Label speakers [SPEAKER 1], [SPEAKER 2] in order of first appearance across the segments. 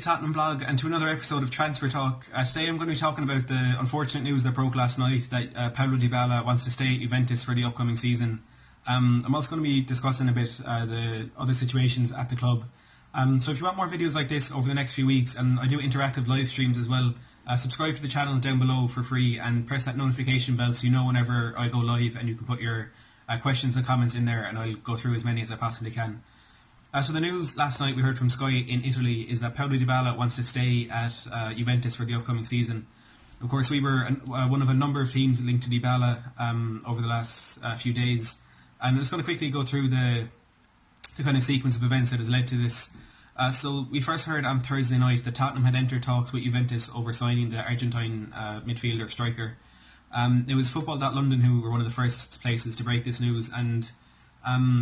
[SPEAKER 1] Tottenham blog and to another episode of Transfer Talk. Today I'm going to be talking about the unfortunate news that broke last night that Paulo Dybala wants to stay at Juventus for the upcoming season. I'm also going to be discussing a bit the other situations at the club. So if you want more videos like this over the next few weeks, and I do interactive live streams as well, subscribe to the channel down below for free and press that notification bell so you know whenever I go live, and you can put your questions and comments in there and I'll go through as many as I possibly can. So the news last night we heard from Sky in Italy is that Paulo Dybala wants to stay at Juventus for the upcoming season. Of course, we were one of a number of teams linked to Dybala over the last few days, and I'm just going to quickly go through the kind of sequence of events that has led to this. So we first heard on Thursday night that Tottenham had entered talks with Juventus over signing the Argentine midfielder striker. It was Football.London who were one of the first places to break this news, and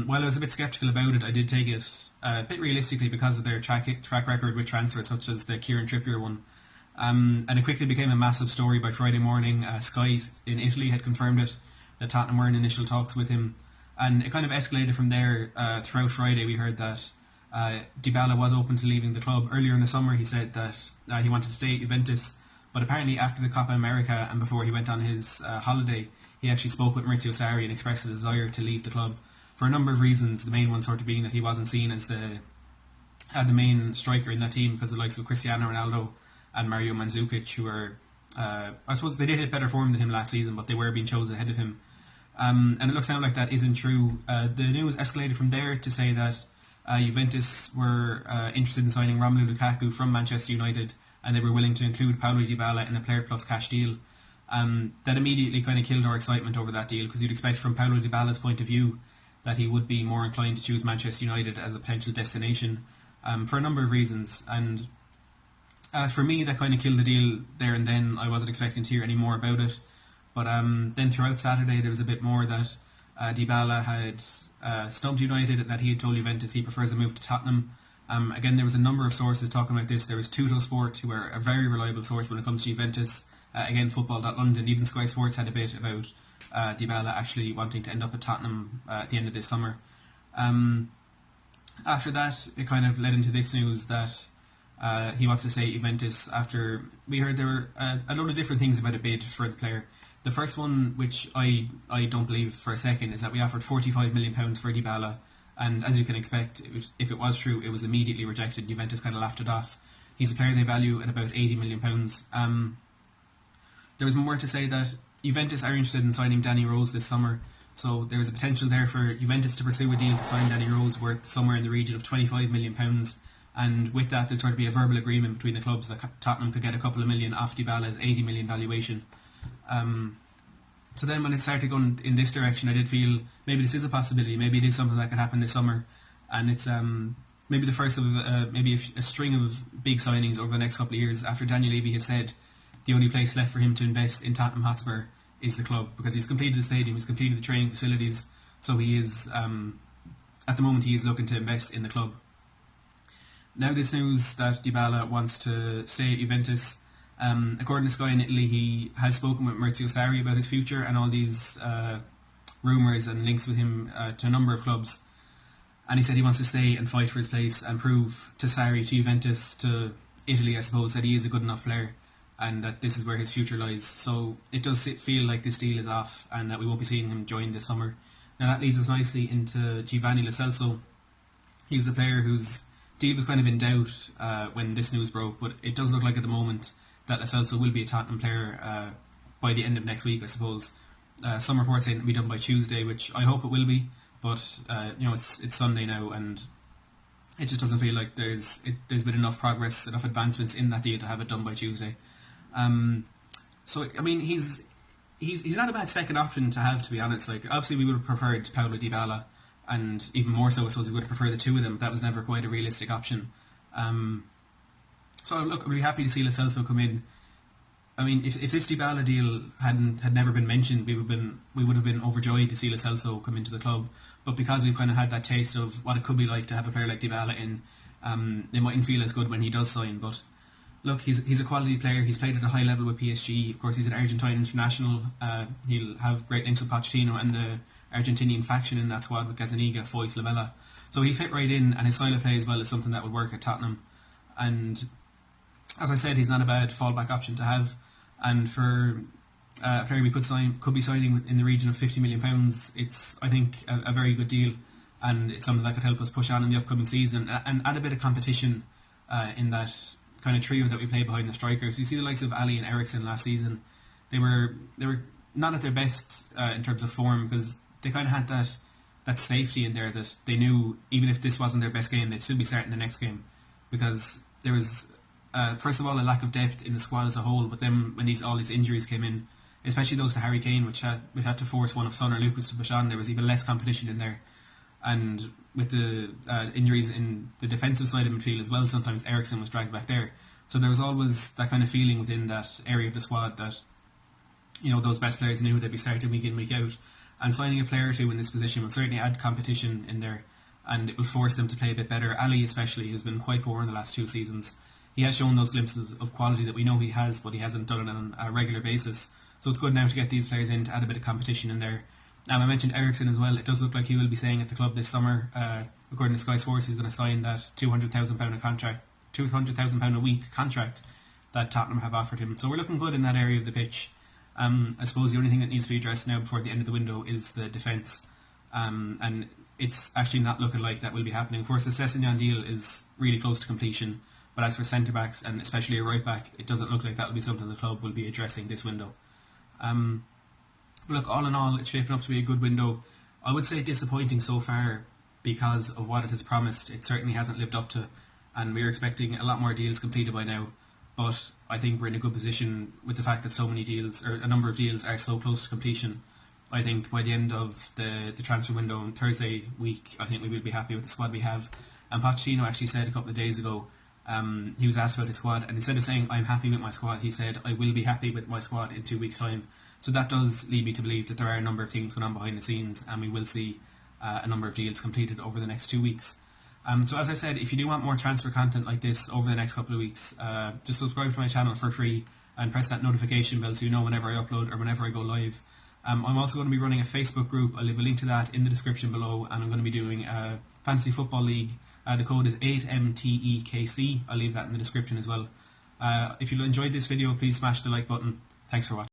[SPEAKER 1] while I was a bit sceptical about it, I did take it a bit realistically because of their track record with transfers such as the Kieran Trippier one. And it quickly became a massive story by Friday morning. Sky in Italy had confirmed it, that Tottenham were in initial talks with him, and it kind of escalated from there. Throughout Friday we heard that Dybala was open to leaving the club. Earlier in the summer he said that he wanted to stay at Juventus, but apparently after the Copa America and before he went on his holiday, he actually spoke with Maurizio Sarri and expressed a desire to leave the club for a number of reasons, the main one sort of being that he wasn't seen as the main striker in that team because the likes of Cristiano Ronaldo and Mario Mandzukic, who were, I suppose they did hit better form than him last season, but they were being chosen ahead of him. And it looks now like that isn't true. The news escalated from there to say that Juventus were interested in signing Romelu Lukaku from Manchester United, and they were willing to include Paulo Dybala in a player plus cash deal. That immediately kind of killed our excitement over that deal, because you'd expect from Paulo Dybala's point of view that he would be more inclined to choose Manchester United as a potential destination for a number of reasons. And for me, that kind of killed the deal there and then. I wasn't expecting to hear any more about it. But then throughout Saturday, there was a bit more that Dybala had snubbed United, and that he had told Juventus he prefers a move to Tottenham. Again, there was a number of sources talking about this. There was Tuttosport, who are a very reliable source when it comes to Juventus. Again, Football.London, even Sky Sports had a bit about Dybala actually wanting to end up at Tottenham at the end of this summer. After that, it kind of led into this news that he wants to stay at Juventus after we heard there were a load of different things about a bid for the player. The first one, which I don't believe for a second, is that we offered £45 million for Dybala, and as you can expect, if it was true, it was immediately rejected. Juventus kind of laughed it off. He's a player they value at about £80 million. There was more to say that Juventus are interested in signing Danny Rose this summer, so there is a potential there for Juventus to pursue a deal to sign Danny Rose worth somewhere in the region of £25 million, and with that there's sort of be a verbal agreement between the clubs that Tottenham could get a couple of million off Dybala's £80 million valuation. So then when it started going in this direction, I did feel maybe this is a possibility, maybe it is something that could happen this summer, and it's maybe the first of maybe a string of big signings over the next couple of years, after Daniel Levy has said the only place left for him to invest in Tottenham Hotspur is the club, because he's completed the stadium, he's completed the training facilities, so he is, at the moment he is looking to invest in the club. Now this news that Dybala wants to stay at Juventus, according to Sky in Italy, he has spoken with Maurizio Sarri about his future and all these rumours and links with him to a number of clubs, and he said he wants to stay and fight for his place and prove to Sarri, to Juventus, to Italy I suppose, that he is a good enough player and that this is where his future lies. So it does feel like this deal is off and that we won't be seeing him join this summer. Now that leads us nicely into Giovani Lo Celso. He was a player whose deal was kind of in doubt when this news broke, but it does look like at the moment that Lo Celso will be a Tottenham player by the end of next week, I suppose. Some reports saying it'll be done by Tuesday, which I hope it will be, but it's Sunday now, and it just doesn't feel like there's been enough progress, enough advancements in that deal to have it done by Tuesday. So I mean, he's not a bad second option to have, to be honest. Like, obviously we would have preferred Paulo Dybala, and even more so I suppose we would have preferred the two of them. That was never quite a realistic option. So look, I'd be happy to see Lo Celso come in. I mean, if this Dybala deal had never been mentioned, we would have been overjoyed to see Lo Celso come into the club. But because we've kind of had that taste of what it could be like to have a player like Dybala in, it mightn't feel as good when he does sign. But look, he's a quality player. He's played at a high level with PSG. Of course, he's an Argentine international. He'll have great links with Pochettino and the Argentinian faction in that squad with Gazzaniga, Foyth, Lamela. So he fit right in, and his style of play as well is something that would work at Tottenham. And as I said, he's not a bad fallback option to have, and for a player we could be signing in the region of £50 million, it's, I think, a very good deal, and it's something that could help us push on in the upcoming season and add a bit of competition in that kind of trio that we play behind the strikers. You see the likes of Ali and Ericsson last season; they were not at their best in terms of form, because they kind of had that safety in there, that they knew even if this wasn't their best game, they'd still be starting the next game, because there was first of all a lack of depth in the squad as a whole. But then when all these injuries came in, especially those to Harry Kane, which we had to force one of Son or Lucas to push on, there was even less competition in there. And with the injuries in the defensive side of midfield as well, sometimes Ericsson was dragged back there. So there was always that kind of feeling within that area of the squad that, you know, those best players knew they'd be starting week in, week out. And signing a player or two in this position will certainly add competition in there, and it will force them to play a bit better. Ali especially has been quite poor in the last 2 seasons. He has shown those glimpses of quality that we know he has, but he hasn't done it on a regular basis. So it's good now to get these players in to add a bit of competition in there. I mentioned Ericsson as well. It does look like he will be staying at the club this summer. According to Sky Sports, he's going to sign that £200,000 a week contract that Tottenham have offered him. So we're looking good in that area of the pitch. I suppose the only thing that needs to be addressed now before the end of the window is the defence. And it's actually not looking like that will be happening. Of course, the Sessegnon deal is really close to completion. But as for centre-backs, and especially a right-back, it doesn't look like that will be something the club will be addressing this window. But look, all in all, it's shaping up to be a good window. I would say disappointing so far because of what it has promised. It certainly hasn't lived up to, and we're expecting a lot more deals completed by now. But I think we're in a good position with the fact that so many deals, or a number of deals, are so close to completion. I think by the end of the transfer window on Thursday week, I think we will be happy with the squad we have. And Pochettino actually said a couple of days ago, he was asked about his squad, and instead of saying I'm happy with my squad, he said I will be happy with my squad in 2 weeks' time. So that does lead me to believe that there are a number of things going on behind the scenes, and we will see a number of deals completed over the next 2 weeks. So as I said, if you do want more transfer content like this over the next couple of weeks, just subscribe to my channel for free and press that notification bell so you know whenever I upload or whenever I go live. I'm also going to be running a Facebook group. I'll leave a link to that in the description below, and I'm going to be doing a Fantasy Football League. The code is 8MTEKC. I'll leave that in the description as well. If you enjoyed this video, please smash the like button. Thanks for watching.